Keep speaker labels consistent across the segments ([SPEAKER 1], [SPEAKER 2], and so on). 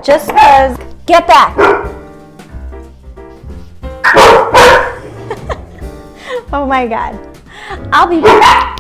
[SPEAKER 1] just because. Get back. Oh my God. I'll be back.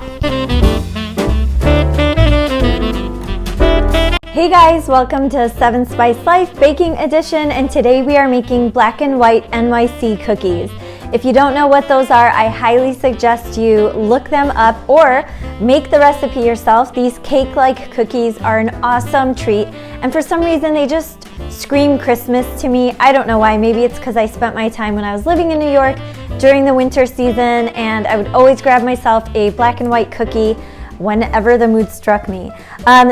[SPEAKER 1] Hey guys, welcome to 7 Spice Life Baking Edition, and today we are making black and white NYC cookies. If you don't know what those are, I highly suggest you look them up or make the recipe yourself. These cake-like cookies are an awesome treat, and for some reason they just scream Christmas to me. I don't know why. Maybe it's because I spent my time when I was living in New York during the winter season, and I would always grab myself a black and white cookie whenever the mood struck me.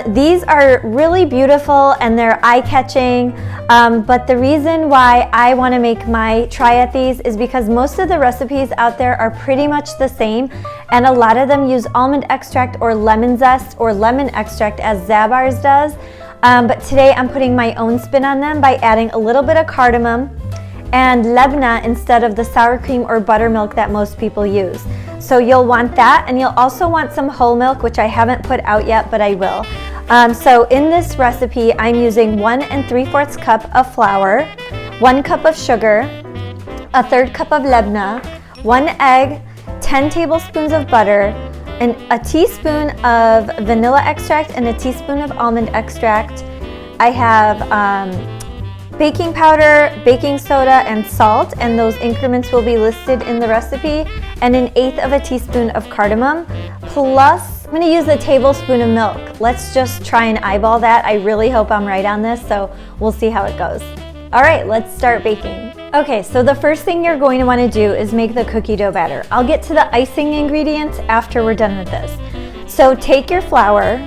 [SPEAKER 1] These are really beautiful and they're eye-catching, but the reason why I want to make my try at these is because most of the recipes out there are pretty much the same, and a lot of them use almond extract or lemon zest or lemon extract as Zabar's does, but today I'm putting my own spin on them by adding a little bit of cardamom and labneh instead of the sour cream or buttermilk that most people use. So you'll want that, and you'll also want some whole milk, which I haven't put out yet, but I will. So in this recipe, I'm using 1 3/4 cup of flour, 1 cup of sugar, 1/3 cup of labneh, 1 egg, 10 tablespoons of butter, and a teaspoon of vanilla extract and a teaspoon of almond extract. I have baking powder, baking soda, and salt, and those increments will be listed in the recipe, and 1/8 of a teaspoon of cardamom, plus I'm going to use a tablespoon of milk. Let's just try and eyeball that. I really hope I'm right on this, so we'll see how it goes. All right, let's start baking. Okay, so the first thing you're going to want to do is make the cookie dough batter. I'll get to the icing ingredients after we're done with this. So take your flour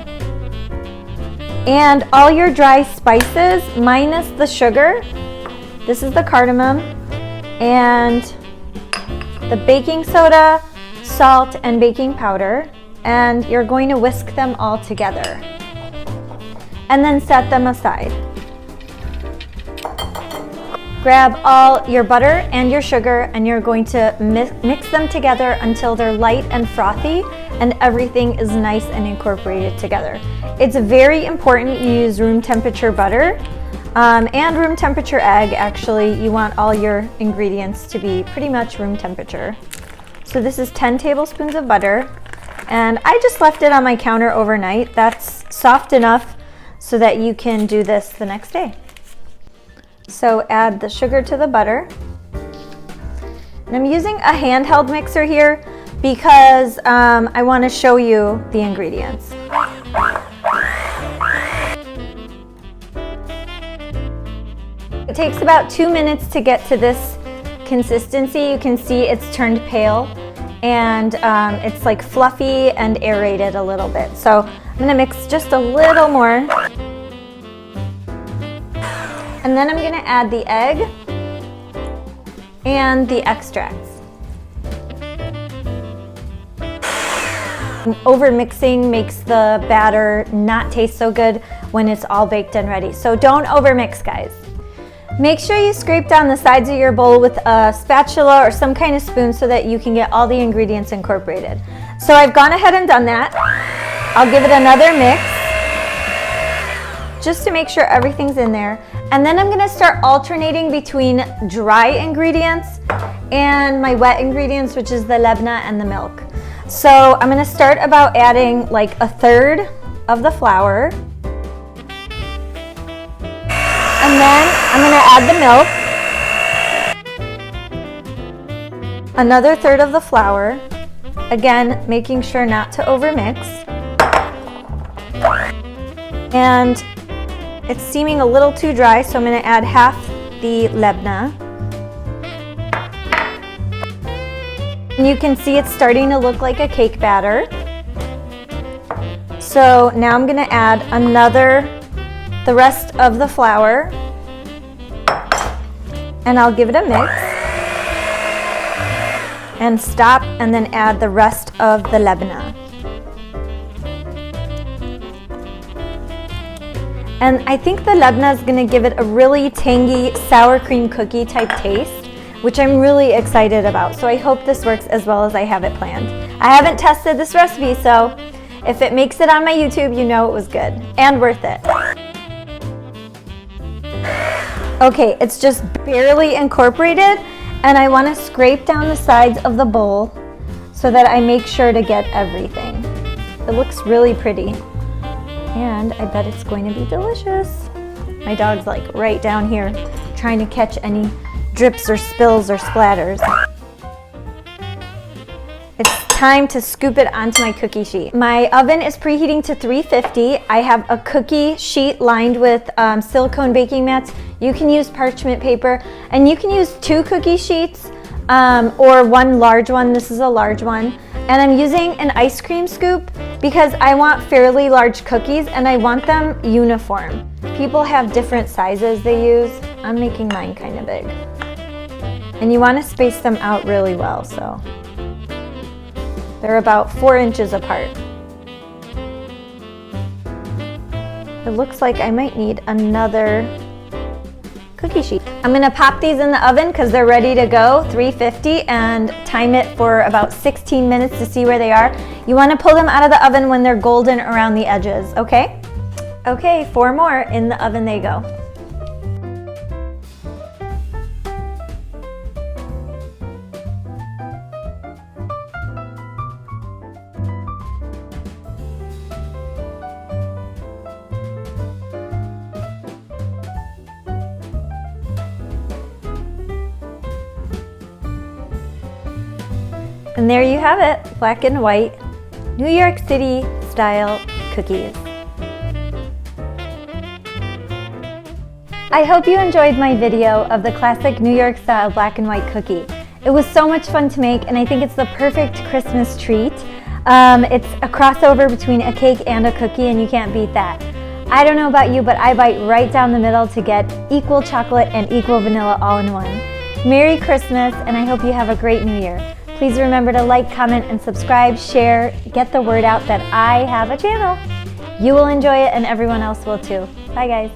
[SPEAKER 1] and all your dry spices minus the sugar. This is the cardamom and the baking soda, salt, and baking powder, and you're going to whisk them all together and then set them aside. Grab all your butter and your sugar, and you're going to mix them together until they're light and frothy and everything is nice and incorporated together. It's very important you use room temperature butter and room temperature egg. Actually, you want all your ingredients to be pretty much room temperature. So this is 10 tablespoons of butter, and I just left it on my counter overnight. That's soft enough so that you can do this the next day. So add the sugar to the butter. And I'm using a handheld mixer here because I want to show you the ingredients. It takes about 2 minutes to get to this consistency. You can see it's turned pale, and it's like fluffy and aerated a little bit. So I'm going to mix just a little more. And then I'm going to add the egg and the extracts. Over mixing makes the batter not taste so good when it's all baked and ready. So don't over mix, guys. Make sure you scrape down the sides of your bowl with a spatula or some kind of spoon so that you can get all the ingredients incorporated. So I've gone ahead and done that. I'll give it another mix just to make sure everything's in there. And then I'm going to start alternating between dry ingredients and my wet ingredients, which is the labneh and the milk. So I'm going to start about adding like 1/3 of the flour. And then I'm going to add the milk. Another 1/3 of the flour. Again, making sure not to overmix. And it's seeming a little too dry, so I'm going to add half the labneh. And you can see it's starting to look like a cake batter. So now I'm going to add the rest of the flour, and I'll give it a mix and stop, and then add the rest of the labneh. And I think the labneh is going to give it a really tangy sour cream cookie type taste, which I'm really excited about. So I hope this works as well as I have it planned. I haven't tested this recipe, so if it makes it on my YouTube, you know it was good and worth it. Okay, it's just barely incorporated, and I want to scrape down the sides of the bowl so that I make sure to get everything. It looks really pretty, and I bet it's going to be delicious. My dog's like right down here trying to catch any drips or spills or splatters. It's time to scoop it onto my cookie sheet. My oven is preheating to 350. I have a cookie sheet lined with silicone baking mats. You can use parchment paper, and you can use 2 cookie sheets or 1 large one. This is a large one. And I'm using an ice cream scoop because I want fairly large cookies and I want them uniform. People have different sizes they use. I'm making mine kind of big. And you want to space them out really well, so they're about 4 inches apart. It looks like I might need another cookie sheet. I'm gonna pop these in the oven because they're ready to go, 350, and time it for about 16 minutes to see where they are. You wanna pull them out of the oven when they're golden around the edges, okay? Okay, 4 more, in the oven they go. And there you have it, black and white, New York City style cookies. I hope you enjoyed my video of the classic New York style black and white cookie. It was so much fun to make, and I think it's the perfect Christmas treat. It's a crossover between a cake and a cookie, and you can't beat that. I don't know about you, but I bite right down the middle to get equal chocolate and equal vanilla all in one. Merry Christmas, and I hope you have a great New Year. Please remember to like, comment, and subscribe, share, get the word out that I have a channel. You will enjoy it and everyone else will too. Bye guys.